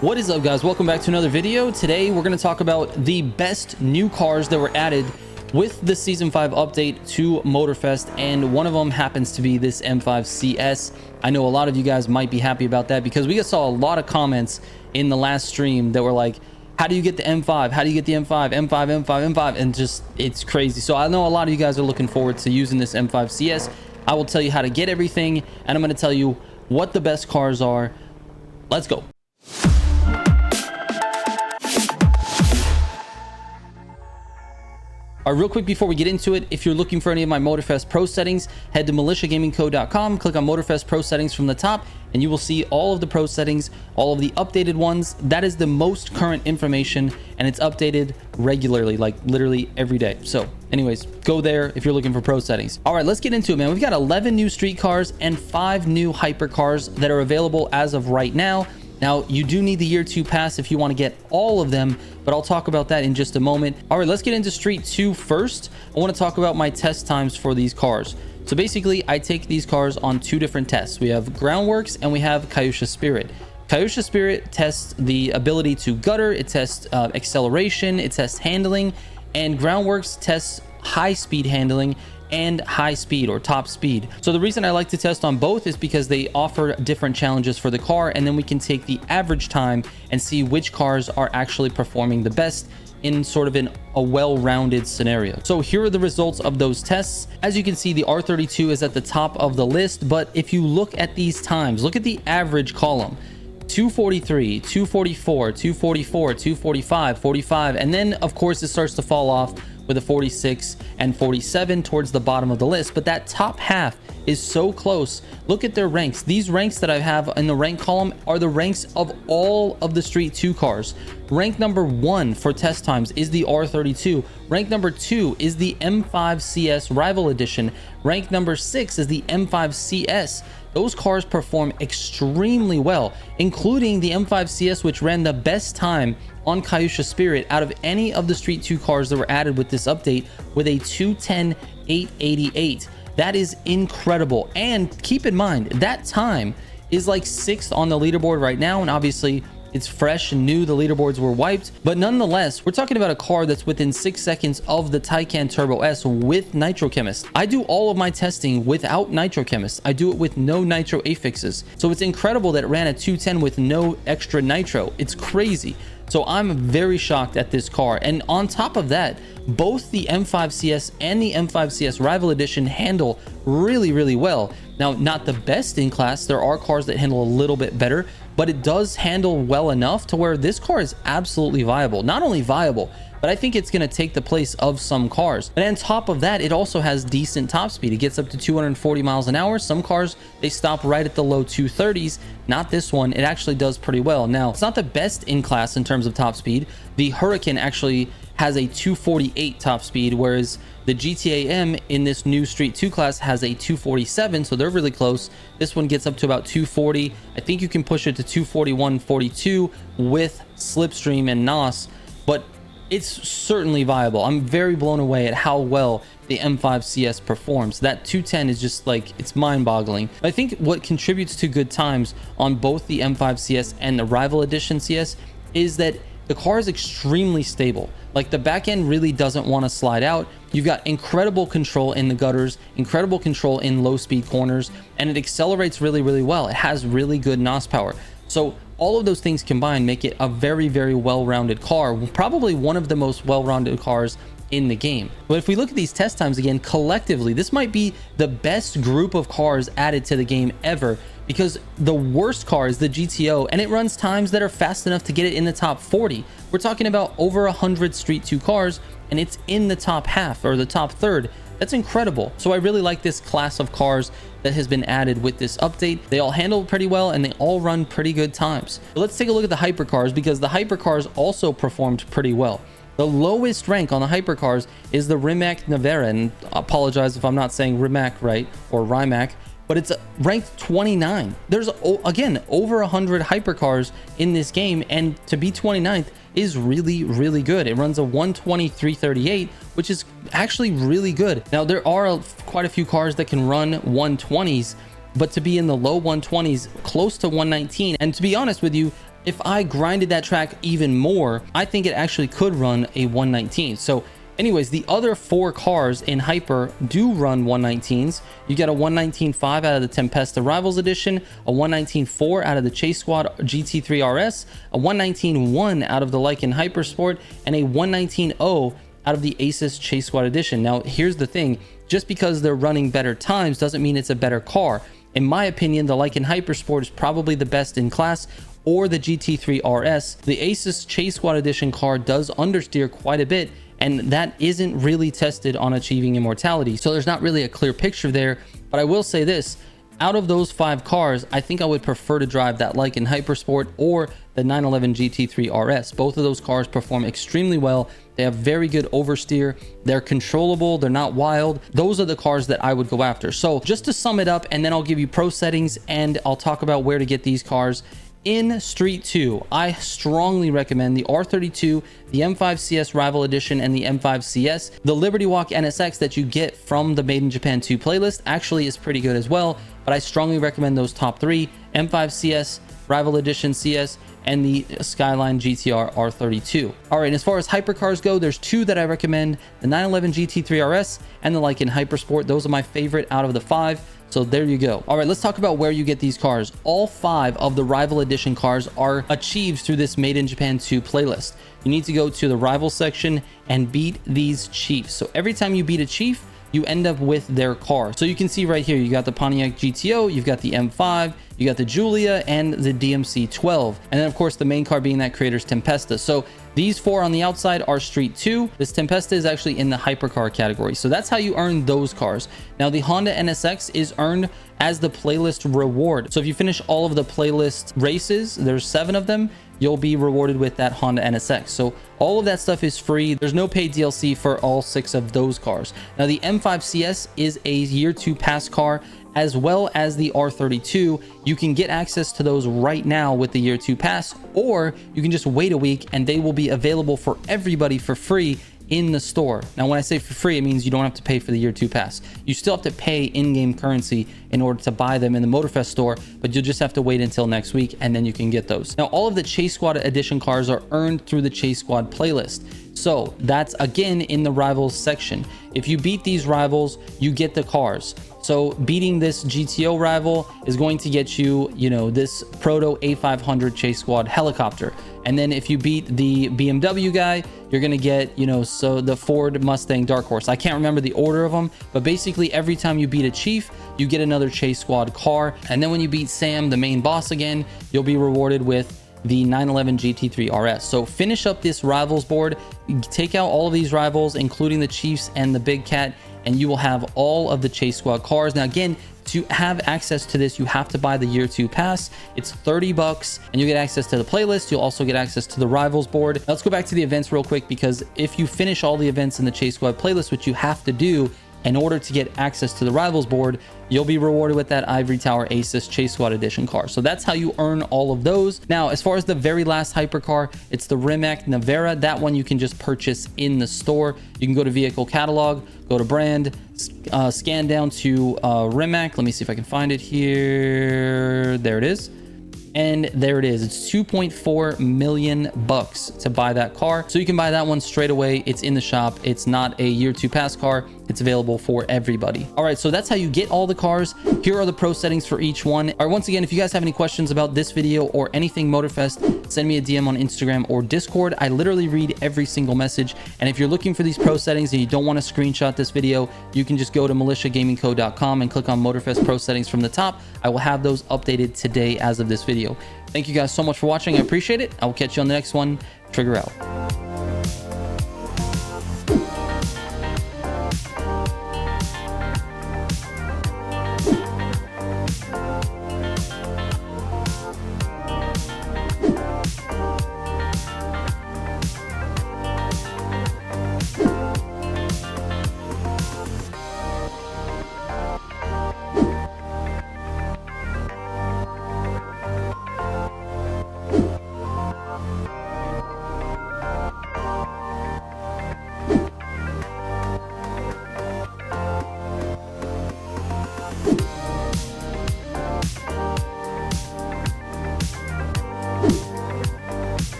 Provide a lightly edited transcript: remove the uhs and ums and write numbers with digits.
What is up, guys? Welcome back to another video. Today we're going to talk about the best new cars that were added with the season 5 update to Motorfest, and one of them happens to be this M5 CS. I know a lot of you guys might be happy about that because we just saw a lot of comments in the last stream that were like, how do you get the M5? How do you get the M5? M5, M5, M5, and just it's crazy. So I know a lot of you guys are looking forward to using this M5 CS. I will tell you how to get everything, and I'm going to tell you what the best cars are. Let's go. All right, real quick before we get into it, if you're looking for any of my Motorfest Pro settings, head to militiagamingco.com, click on Motorfest Pro settings from the top, and you will see all of the pro settings, all of the updated ones. That is the most current information, and it's updated regularly, like literally every day. So anyways, go there if you're looking for pro settings. All right, let's get into it, man. We've got 11 new street cars and 5 new hypercars that are available as of right now. Now, you do need the year 2 pass if you want to get all of them, but I'll talk about that in just a moment. All right, let's get into Street 2 first. I want to talk about my test times for these cars. So basically, I take these cars on 2 different tests. We have Groundworks and we have Kaiusha Spirit. Kaiusha Spirit tests the ability to gutter, it tests acceleration, it tests handling, and Groundworks tests high speed handling and high speed or top speed. So the reason I like to test on both is because they offer different challenges for the car, and then we can take the average time and see which cars are actually performing the best in sort of a well-rounded scenario. So here are the results of those tests. As you can see, the R32 is at the top of the list, but if you look at these times, look at the average column: 243, 244, 244, 245, 45, and then of course it starts to fall off with a 46 and 47 towards the bottom of the list. But that top half is so close. Look at their ranks. These ranks that I have in the rank column are the ranks of all of the Street 2 cars. Rank number 1 for test times is the R32. Rank number 2 is the M5 CS Rival Edition. Rank number 6 is the M5 CS. Those cars perform extremely well, including the M5 CS, which ran the best time on Kaiusha Spirit out of any of the Street 2 cars that were added with this update, with a 210.888. That is incredible. And keep in mind, that time is like 6th on the leaderboard right now, and obviously it's fresh and new, the leaderboards were wiped, but nonetheless, we're talking about a car that's within 6 seconds of the Taycan Turbo S with Nitro Chemist. I do all of my testing without Nitro Chemist. I do it with no nitro affixes. So it's incredible that it ran a 210 with no extra nitro. It's crazy. So I'm very shocked at this car. And on top of that, both the M5 CS and the M5 CS Rival Edition handle really, really well. Now, not the best in class. There are cars that handle a little bit better, but it does handle well enough to where this car is absolutely viable. Not only viable, but I think it's going to take the place of some cars. And on top of that, it also has decent top speed. It gets up to 240 miles an hour. Some cars, they stop right at the low 230s. Not this one. It actually does pretty well. Now, it's not the best in class in terms of top speed. The Hurricane actually has a 248 top speed, whereas the GTA M in this new Street 2 class has a 247, so they're really close. This one gets up to about 240. I think you can push it to 241, 42 with Slipstream and NOS, but it's certainly viable. I'm very blown away at how well the M5 CS performs. That 210 is just like, it's mind-boggling. I think what contributes to good times on both the M5 CS and the Rival Edition CS is that the car is extremely stable. Like, the back end really doesn't want to slide out. You've got incredible control in the gutters, incredible control in low speed corners, and it accelerates really, really well. It has really good NOS power. So all of those things combined make it a very, very well-rounded car, probably one of the most well-rounded cars in the game. But if we look at these test times again, collectively, this might be the best group of cars added to the game ever, because the worst car is the GTO, and it runs times that are fast enough to get it in the top 40. We're talking about over 100 Street 2 cars, and it's in the top half or the top third. That's incredible. So I really like this class of cars that has been added with this update. They all handle pretty well, and they all run pretty good times. But let's take a look at the hypercars, because the hypercars also performed pretty well. The lowest rank on the hypercars is the Rimac Nevera, and I apologize if I'm not saying Rimac right, or Rimac, but it's ranked 29. There's, again, over 100 hypercars in this game, and to be 29th is really, really good. It runs a 120/338, which is actually really good. Now, there are quite a few cars that can run 120s, but to be in the low 120s, close to 119, and to be honest with you, if I grinded that track even more, I think it actually could run a 119. So anyways, the other 4 cars in Hyper do run 119s. You get a 119.5 out of the Tempesta Rivals Edition, a 119.4 out of the Chase Squad GT3 RS, a 119.1 out of the Lycan Hyper Sport, and a 119.0 out of the Asus Chase Squad Edition. Now, here's the thing. Just because they're running better times doesn't mean it's a better car. In my opinion, the Lycan Hyper Sport is probably the best in class, or the GT3 RS. The Asus Chase Squad Edition car does understeer quite a bit, and that isn't really tested on achieving immortality. So there's not really a clear picture there, but I will say this. Out of those 5 cars, I think I would prefer to drive that Lycan Hypersport or the 911 GT3 RS. Both of those cars perform extremely well. They have very good oversteer. They're controllable. They're not wild. Those are the cars that I would go after. So just to sum it up, and then I'll give you pro settings and I'll talk about where to get these cars. In Street 2, I strongly recommend the R32, the M5 CS Rival Edition, and the M5 CS. The Liberty Walk NSX that you get from the Made in Japan 2 playlist actually is pretty good as well, but I strongly recommend those top 3, M5 CS, Rival Edition CS, and the Skyline GTR R32. All right, and as far as hypercars go, there's 2 that I recommend, the 911 GT3 RS and the Lycan Hypersport. Those are my favorite out of the 5. So there you go. All right, let's talk about where you get these cars. All 5 of the Rival Edition cars are achieved through this Made in Japan 2 playlist. You need to go to the Rival section and beat these chiefs. So every time you beat a chief, you end up with their car. So you can see right here, you got the Pontiac GTO, you've got the M5, you got the Giulia, and the DMC 12. And then of course the main car being that creator's Tempesta. So these 4 on the outside are Street 2. This Tempesta is actually in the hypercar category. So that's how you earn those cars. Now the Honda NSX is earned as the playlist reward. So if you finish all of the playlist races, there's 7 of them, you'll be rewarded with that Honda NSX. So all of that stuff is free. There's no paid DLC for all 6 of those cars. Now the M5 CS is a year 2 pass car, as well as the R32. You can get access to those right now with the year 2 pass, or you can just wait a week and they will be available for everybody for free in the store. Now, when I say for free, it means you don't have to pay for the year 2 pass. You still have to pay in-game currency in order to buy them in the Motorfest store, but you'll just have to wait until next week and then you can get those. Now, all of the Chase Squad Edition cars are earned through the Chase Squad playlist. So that's again in the Rivals section. If you beat these Rivals, you get the cars. So beating this GTO rival is going to get you, this Proto A500 Chase Squad helicopter. And then if you beat the BMW guy, you're going to get, so the Ford Mustang Dark Horse. I can't remember the order of them, but basically every time you beat a chief, you get another Chase Squad car. And then when you beat Sam, the main boss again, you'll be rewarded with the 911 GT3 RS. So finish up this Rivals board, take out all of these Rivals, including the Chiefs and the Big Cat, and you will have all of the Chase Squad cars. Now again, to have access to this, you have to buy the year 2 pass. It's $30 and you get access to the playlist. You'll also get access to the Rivals board. Now, let's go back to the events real quick, because if you finish all the events in the Chase Squad playlist, which you have to do in order to get access to the Rivals board, you'll be rewarded with that Ivory Tower Asus Chase Squad Edition car. So that's how you earn all of those. Now, as far as the very last hypercar, it's the Rimac Nevera. That one you can just purchase in the store. You can go to Vehicle Catalog, go to Brand, scan down to Rimac. Let me see if I can find it here. There it is. And there it is. It's $2.4 million to buy that car. So you can buy that one straight away. It's in the shop. It's not a year 2 pass car. It's available for everybody. All right, so that's how you get all the cars. Here are the pro settings for each one. All right, once again, if you guys have any questions about this video or anything Motorfest, send me a DM on Instagram or Discord. I literally read every single message. And if you're looking for these pro settings and you don't want to screenshot this video, you can just go to militiagamingco.com and click on Motorfest pro settings from the top. I will have those updated today as of this video. Thank you guys so much for watching. I appreciate it. I will catch you on the next one. Trigger out.